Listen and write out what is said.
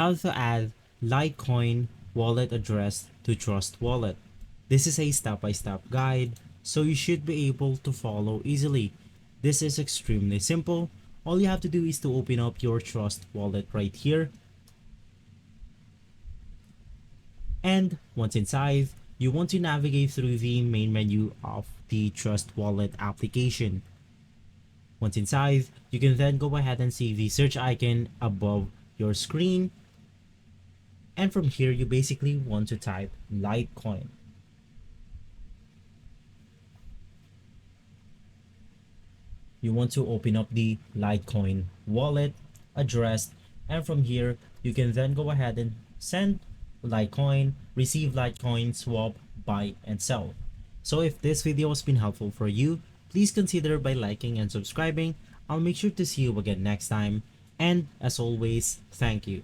how to add Litecoin wallet address to Trust Wallet. This is a step-by-step guide, so you should be able to follow easily. This is extremely simple. All you have to do is to open up your Trust Wallet right here. And once inside, you want to navigate through the main menu of the Trust Wallet application. Once inside, you can then go ahead and see the search icon above your screen. And from here, you basically want to type Litecoin. You want to open up the Litecoin wallet address, and from here, you can then go ahead and send Litecoin, receive Litecoin, swap, buy, and sell. So if this video has been helpful for you, please consider by liking and subscribing. I'll make sure to see you again next time. And as always, thank you.